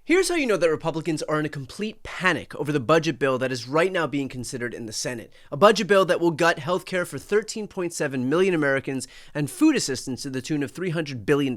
Here's how you know that Republicans are in a complete panic over the budget bill that is right now being considered in the Senate. A budget bill that will gut health care for 13.7 million Americans and food assistance to the tune of $300 billion.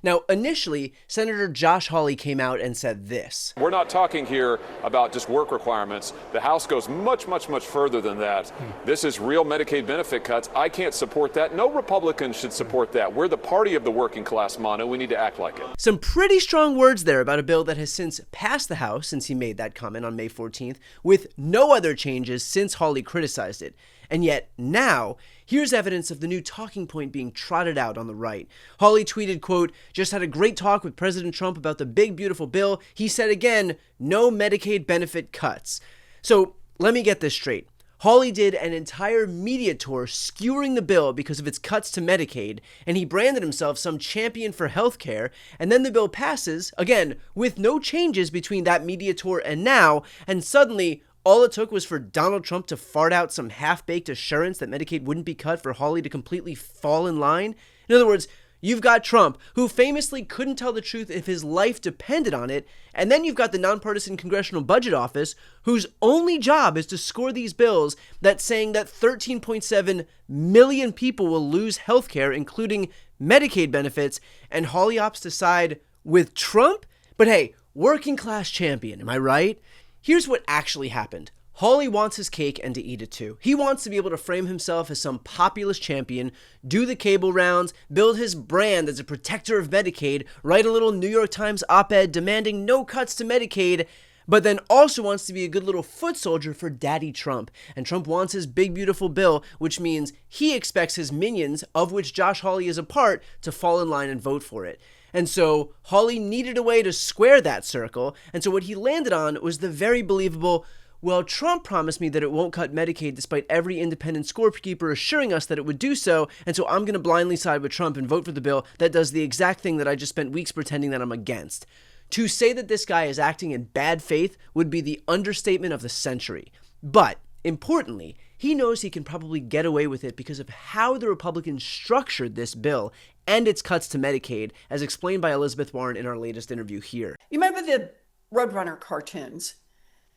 Now, initially, Senator Josh Hawley came out and said this. We're not talking here about just work requirements. The House goes much further than that. This is real Medicaid benefit cuts. I can't support that. No Republican should support that. We're the party of the working class, Manu. We need to act like it. Some pretty strong words there about a bill that has since passed the House since he made that comment on May 14th, with no other changes since Hawley criticized it. And yet now, here's evidence of the new talking point being trotted out on the right. Hawley tweeted, quote, "Just had a great talk with President Trump about the big, beautiful bill. He said again, no Medicaid benefit cuts." So let me get this straight. Hawley did an entire media tour skewering the bill because of its cuts to Medicaid, and he branded himself some champion for healthcare, and then the bill passes, again, with no changes between that media tour and now, and suddenly all it took was for Donald Trump to fart out some half-baked assurance that Medicaid wouldn't be cut for Hawley to completely fall in line. In other words, you've got Trump, who famously couldn't tell the truth if his life depended on it, and then you've got the nonpartisan Congressional Budget Office, whose only job is to score these bills that's saying that 13.7 million people will lose health care, including Medicaid benefits, and Hawley opts to side with Trump? But hey, working class champion, am I right? Here's what actually happened. Hawley wants his cake and to eat it too. He wants to be able to frame himself as some populist champion, do the cable rounds, build his brand as a protector of Medicaid, write a little New York Times op-ed demanding no cuts to Medicaid, but then also wants to be a good little foot soldier for Daddy Trump. And Trump wants his big, beautiful bill, which means he expects his minions, of which Josh Hawley is a part, to fall in line and vote for it. And so Hawley needed a way to square that circle, and so what he landed on was the very believable, well, Trump promised me that it won't cut Medicaid despite every independent scorekeeper assuring us that it would do so, and so I'm going to blindly side with Trump and vote for the bill that does the exact thing that I just spent weeks pretending that I'm against. To say that this guy is acting in bad faith would be the understatement of the century. But, importantly, he knows he can probably get away with it because of how the Republicans structured this bill and its cuts to Medicaid, as explained by Elizabeth Warren in our latest interview here. You remember the Roadrunner cartoons?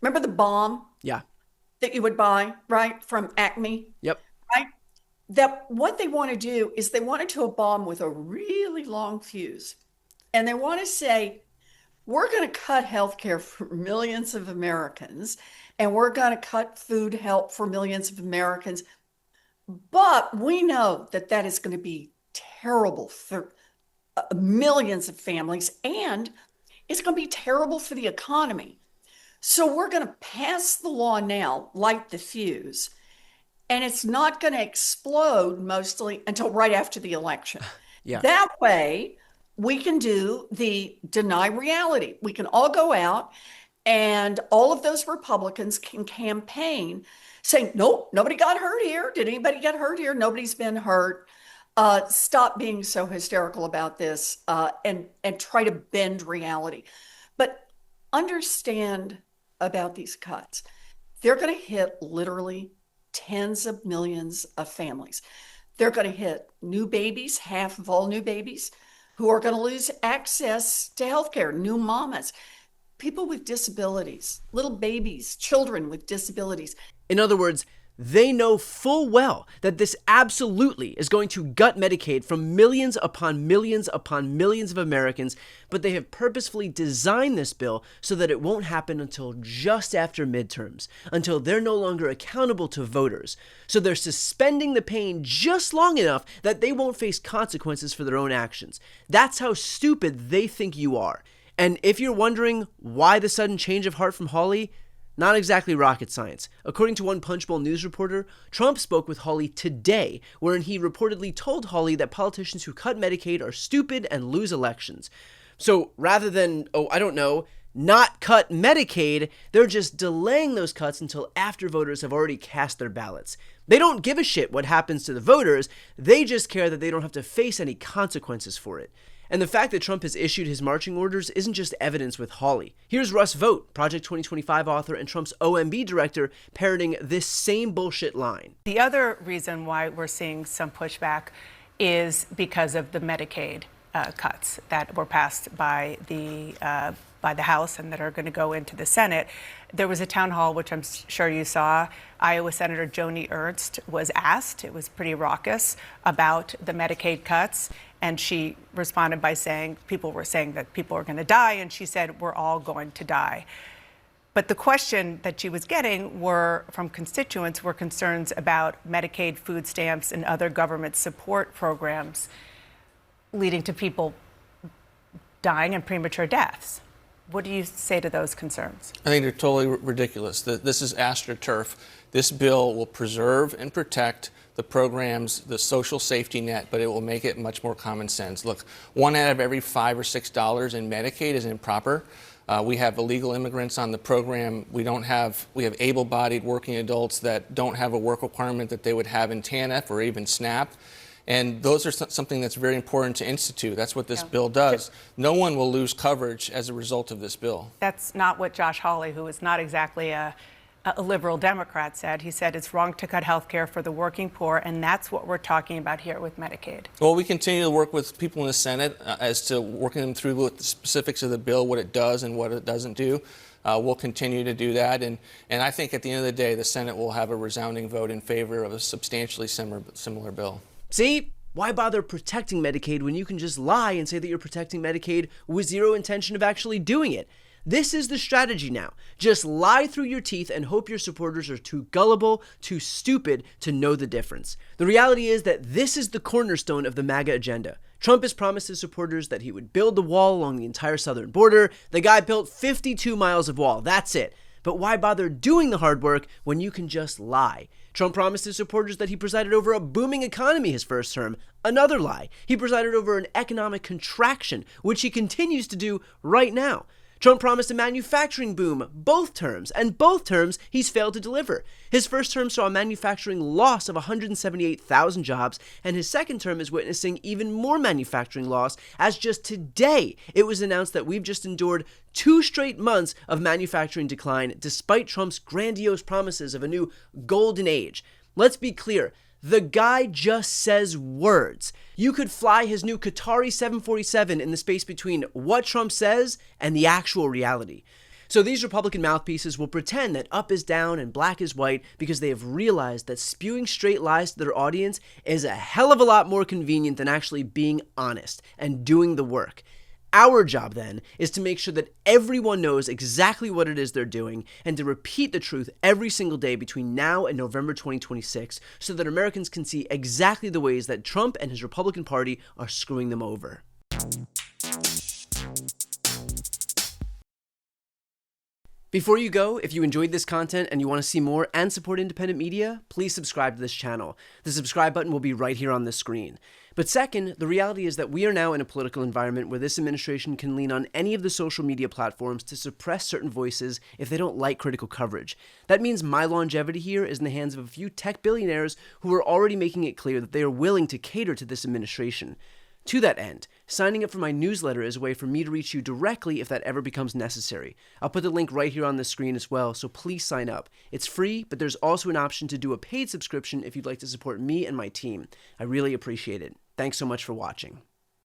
Remember the bomb? Yeah. That you would buy, right, from Acme? Yep. Right? That what they want to do is they want to do a bomb with a really long fuse. And they want to say, we're going to cut healthcare for millions of Americans, and we're going to cut food help for millions of Americans. But we know that that is going to be terrible for millions of families, and it's going to be terrible for the economy. So we're going to pass the law now, light the fuse, and it's not going to explode mostly until right after the election. Yeah. That way, we can do the deny reality. We can all go out, and all of those Republicans can campaign saying, nope, nobody got hurt here. Did anybody get hurt here? Nobody's been hurt. Stop being so hysterical about this and try to bend reality. But understand about these cuts. They're going to hit literally tens of millions of families. They're going to hit new babies, half of all new babies, who are going to lose access to healthcare, new mamas, people with disabilities, little babies, children with disabilities. In other words, they know full well that this absolutely is going to gut Medicaid from millions upon millions upon millions of Americans, but they have purposefully designed this bill so that it won't happen until just after midterms, until they're no longer accountable to voters. So they're suspending the pain just long enough that they won't face consequences for their own actions. That's how stupid they think you are. And if you're wondering why the sudden change of heart from Hawley, not exactly rocket science. According to one Punchbowl News reporter, Trump spoke with Hawley today, wherein he reportedly told Hawley that politicians who cut Medicaid are stupid and lose elections. So rather than, not cut Medicaid, they're just delaying those cuts until after voters have already cast their ballots. They don't give a shit what happens to the voters, they just care that they don't have to face any consequences for it. And the fact that Trump has issued his marching orders isn't just evidence with Hawley. Here's Russ Vought, Project 2025 author and Trump's OMB director, parroting this same bullshit line. The other reason why we're seeing some pushback is because of the Medicaid cuts that were passed by the by the House and that are going to go into the Senate. There was a town hall, which I'm sure you saw. Iowa Senator Joni Ernst was asked, it was pretty raucous, about the Medicaid cuts. And she responded by saying, people were saying that people are going to die. And she said, we're all going to die. But the question that she was getting from constituents were concerns about Medicaid, food stamps, and other government support programs leading to people dying and premature deaths. What do you say to those concerns? I think they're totally ridiculous. This is AstroTurf. This bill will preserve and protect the programs, the social safety net, but it will make it much more common sense. Look, 1 out of every $5 or $6 in Medicaid is improper. We have illegal immigrants on the program. We have able-bodied working adults that don't have a work requirement that they would have in TANF or even SNAP. And those are something that's very important to institute. That's what this bill does. No one will lose coverage as a result of this bill. That's not what Josh Hawley, who is not exactly a liberal Democrat, said. He said it's wrong to cut health care for the working poor, and that's what we're talking about here with Medicaid. Well, we continue to work with people in the Senate as to working them through with the specifics of the bill, what it does and what it doesn't do. We'll continue to do that, and I think at the end of the day, the Senate will have a resounding vote in favor of a substantially similar bill. See? Why bother protecting Medicaid when you can just lie and say that you're protecting Medicaid with zero intention of actually doing it? This is the strategy now. Just lie through your teeth and hope your supporters are too gullible, too stupid to know the difference. The reality is that this is the cornerstone of the MAGA agenda. Trump has promised his supporters that he would build the wall along the entire southern border. The guy built 52 miles of wall. That's it. But why bother doing the hard work when you can just lie? Trump promised his supporters that he presided over a booming economy his first term. Another lie. He presided over an economic contraction, which he continues to do right now. Trump promised a manufacturing boom both terms, and both terms he's failed to deliver. His first term saw a manufacturing loss of 178,000 jobs, and his second term is witnessing even more manufacturing loss, as just today it was announced that we've just endured 2 straight months of manufacturing decline despite Trump's grandiose promises of a new golden age. Let's be clear. The guy just says words. You could fly his new Qatari 747 in the space between what Trump says and the actual reality. So these Republican mouthpieces will pretend that up is down and black is white because they have realized that spewing straight lies to their audience is a hell of a lot more convenient than actually being honest and doing the work. Our job, then, is to make sure that everyone knows exactly what it is they're doing and to repeat the truth every single day between now and November 2026 so that Americans can see exactly the ways that Trump and his Republican Party are screwing them over. Before you go, if you enjoyed this content and you want to see more and support independent media, please subscribe to this channel. The subscribe button will be right here on the screen. But second, the reality is that we are now in a political environment where this administration can lean on any of the social media platforms to suppress certain voices if they don't like critical coverage. That means my longevity here is in the hands of a few tech billionaires who are already making it clear that they are willing to cater to this administration. To that end, signing up for my newsletter is a way for me to reach you directly if that ever becomes necessary. I'll put the link right here on the screen as well, so please sign up. It's free, but there's also an option to do a paid subscription if you'd like to support me and my team. I really appreciate it. Thanks so much for watching.